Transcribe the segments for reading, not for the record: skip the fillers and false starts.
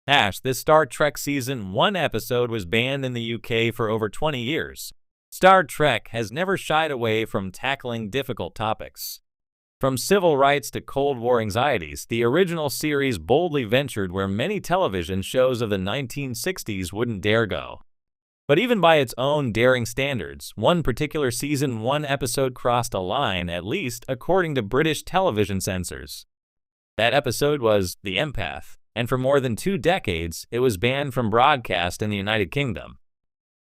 This Star Trek Season 1 episode was banned in the UK for over 20 years. Star Trek has never shied away from tackling difficult topics. From civil rights to Cold War anxieties, the original series boldly ventured where many television shows of the 1960s wouldn't dare go. But even by its own daring standards, one particular Season 1 episode crossed a line, at least according to British television censors. That episode was The Empath, and for more than 2 decades, it was banned from broadcast in the United Kingdom.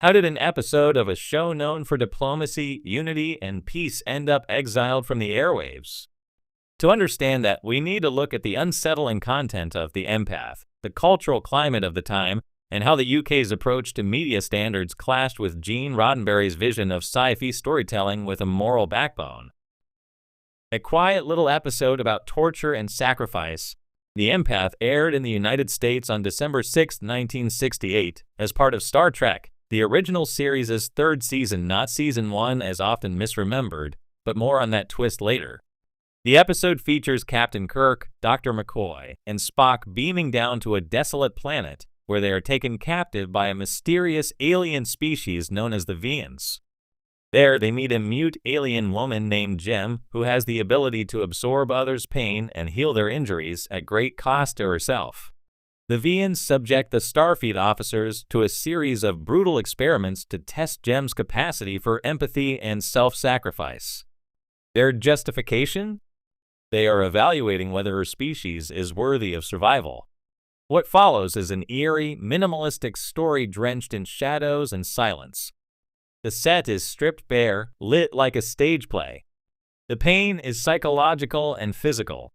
How did an episode of a show known for diplomacy, unity, and peace end up exiled from the airwaves? To understand that, we need to look at the unsettling content of The Empath, the cultural climate of the time, and how the UK's approach to media standards clashed with Gene Roddenberry's vision of sci-fi storytelling with a moral backbone. A quiet little episode about torture and sacrifice, The Empath aired in the United States on December 6, 1968, as part of Star Trek, the original series' 3rd season, not Season 1 as often misremembered, but more on that twist later. The episode features Captain Kirk, Dr. McCoy, and Spock beaming down to a desolate planet where they are taken captive by a mysterious alien species known as the Vians. There, they meet a mute alien woman named Jem, who has the ability to absorb others' pain and heal their injuries at great cost to herself. The Vians subject the Starfleet officers to a series of brutal experiments to test Jem's capacity for empathy and self-sacrifice. Their justification? They are evaluating whether her species is worthy of survival. What follows is an eerie, minimalistic story drenched in shadows and silence. The set is stripped bare, lit like a stage play. The pain is psychological and physical.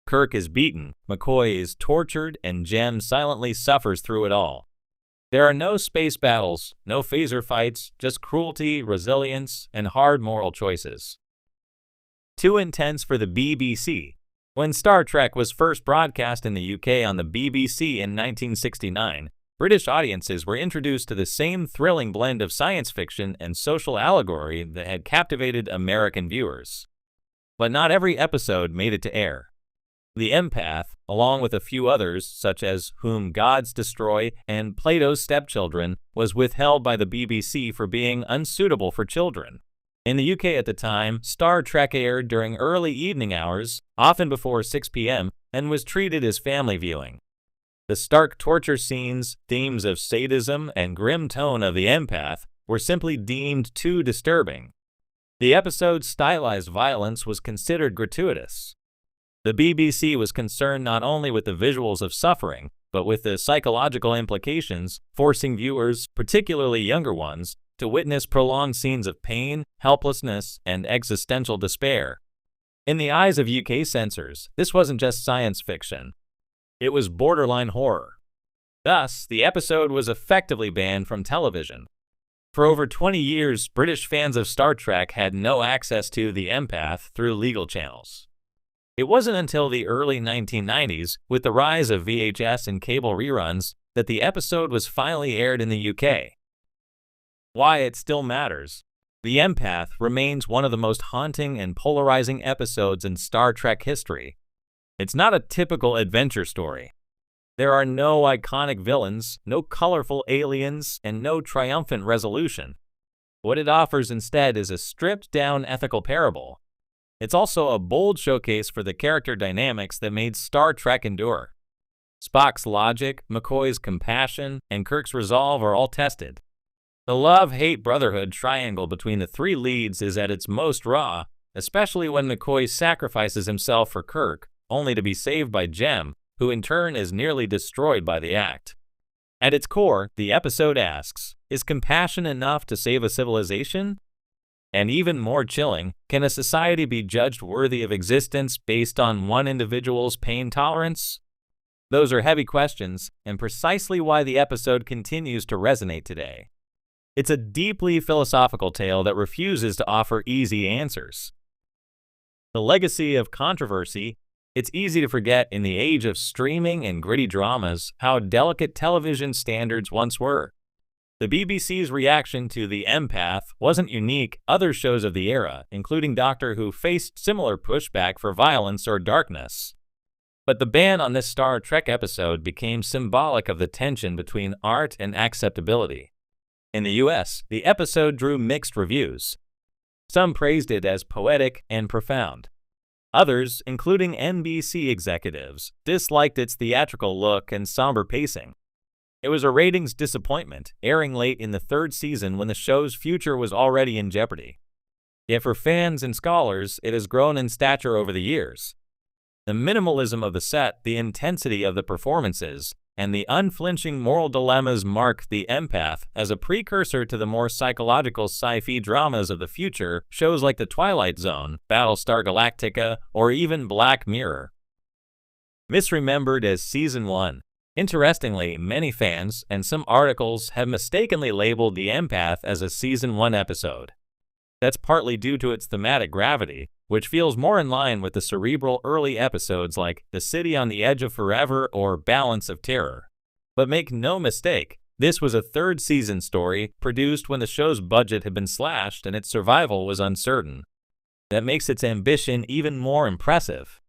Kirk is beaten, McCoy is tortured, and Jem silently suffers through it all. There are no space battles, no phaser fights, just cruelty, resilience, and hard moral choices. Too intense for the BBC. When Star Trek was first broadcast in the UK on the BBC in 1969, British audiences were introduced to the same thrilling blend of science fiction and social allegory that had captivated American viewers. But not every episode made it to air. The Empath, along with a few others such as Whom Gods Destroy and Plato's Stepchildren, was withheld by the BBC for being unsuitable for children. In the UK at the time, Star Trek aired during early evening hours, often before 6 p.m., and was treated as family viewing. The stark torture scenes, themes of sadism, and grim tone of The Empath were simply deemed too disturbing. The episode's stylized violence was considered gratuitous. The BBC was concerned not only with the visuals of suffering, but with the psychological implications, forcing viewers, particularly younger ones, to witness prolonged scenes of pain, helplessness, and existential despair. In the eyes of UK censors, this wasn't just science fiction. It was borderline horror. Thus, the episode was effectively banned from television. For over 20 years, British fans of Star Trek had no access to The Empath through legal channels. It wasn't until the early 1990s, with the rise of VHS and cable reruns, that the episode was finally aired in the UK. Why it still matters. The Empath remains one of the most haunting and polarizing episodes in Star Trek history. It's not a typical adventure story. There are no iconic villains, no colorful aliens, and no triumphant resolution. What it offers instead is a stripped-down ethical parable. It's also a bold showcase for the character dynamics that made Star Trek endure. Spock's logic, McCoy's compassion, and Kirk's resolve are all tested. The love-hate brotherhood triangle between the 3 leads is at its most raw, especially when McCoy sacrifices himself for Kirk, only to be saved by Jem, who in turn is nearly destroyed by the act. At its core, the episode asks, is compassion enough to save a civilization? And even more chilling, can a society be judged worthy of existence based on one individual's pain tolerance? Those are heavy questions, and precisely why the episode continues to resonate today. It's a deeply philosophical tale that refuses to offer easy answers. The legacy of controversy. It's easy to forget in the age of streaming and gritty dramas how delicate television standards once were. The BBC's reaction to The Empath wasn't unique. Other shows of the era, including Doctor Who, faced similar pushback for violence or darkness. But the ban on this Star Trek episode became symbolic of the tension between art and acceptability. In the US, the episode drew mixed reviews. Some praised it as poetic and profound. Others, including NBC executives, disliked its theatrical look and somber pacing. It was a ratings disappointment, airing late in the third season when the show's future was already in jeopardy. Yet for fans and scholars, it has grown in stature over the years. The minimalism of the set, the intensity of the performances, and the unflinching moral dilemmas mark The Empath as a precursor to the more psychological sci-fi dramas of the future, shows like The Twilight Zone, Battlestar Galactica, or even Black Mirror. Misremembered as Season 1. Interestingly, many fans and some articles have mistakenly labeled The Empath as a Season 1 episode. That's partly due to its thematic gravity, which feels more in line with the cerebral early episodes like The City on the Edge of Forever or Balance of Terror. But make no mistake, this was a third season story produced when the show's budget had been slashed and its survival was uncertain. That makes its ambition even more impressive.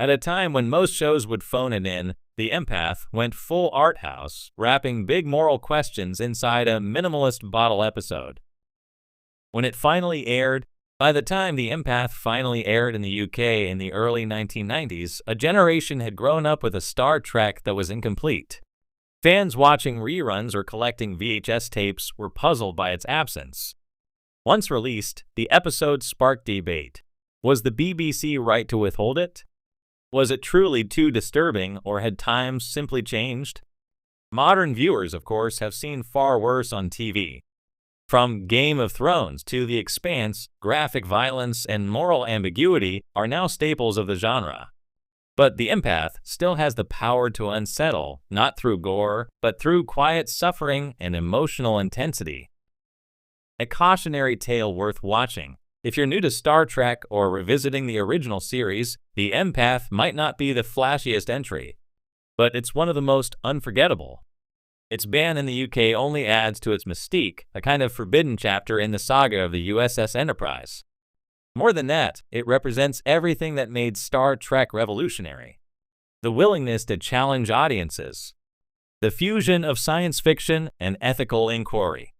At a time when most shows would phone it in, The Empath went full art house, wrapping big moral questions inside a minimalist bottle episode. When it finally aired, by the time The Empath finally aired in the UK in the early 1990s, a generation had grown up with a Star Trek that was incomplete. Fans watching reruns or collecting VHS tapes were puzzled by its absence. Once released, the episode sparked debate. Was the BBC right to withhold it? Was it truly too disturbing, or had times simply changed? Modern viewers, of course, have seen far worse on TV. From Game of Thrones to The Expanse, graphic violence and moral ambiguity are now staples of the genre. But The Empath still has the power to unsettle, not through gore, but through quiet suffering and emotional intensity. A cautionary tale worth watching. If you're new to Star Trek or revisiting the original series, The Empath might not be the flashiest entry, but it's one of the most unforgettable. Its ban in the UK only adds to its mystique, a kind of forbidden chapter in the saga of the USS Enterprise. More than that, it represents everything that made Star Trek revolutionary. The willingness to challenge audiences. The fusion of science fiction and ethical inquiry.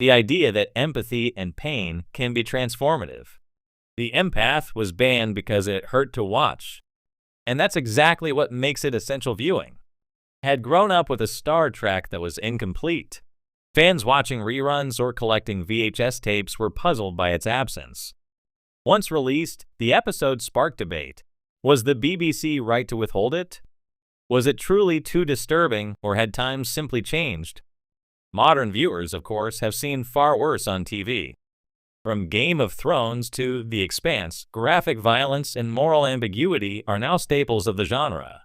The idea that empathy and pain can be transformative. The Empath was banned because it hurt to watch. And that's exactly what makes it essential viewing. Had grown up with a Star Trek that was incomplete. Fans watching reruns or collecting VHS tapes were puzzled by its absence. Once released, the episode sparked debate. Was the BBC right to withhold it? Was it truly too disturbing, or had times simply changed? Modern viewers, of course, have seen far worse on TV. From Game of Thrones to The Expanse, graphic violence and moral ambiguity are now staples of the genre.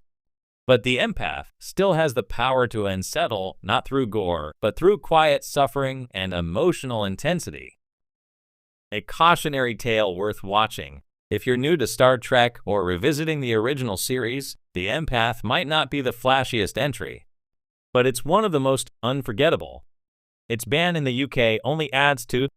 But The Empath still has the power to unsettle, not through gore, but through quiet suffering and emotional intensity. A cautionary tale worth watching. If you're new to Star Trek or revisiting the original series, The Empath might not be the flashiest entry, but it's one of the most unforgettable. Its ban in the UK only adds to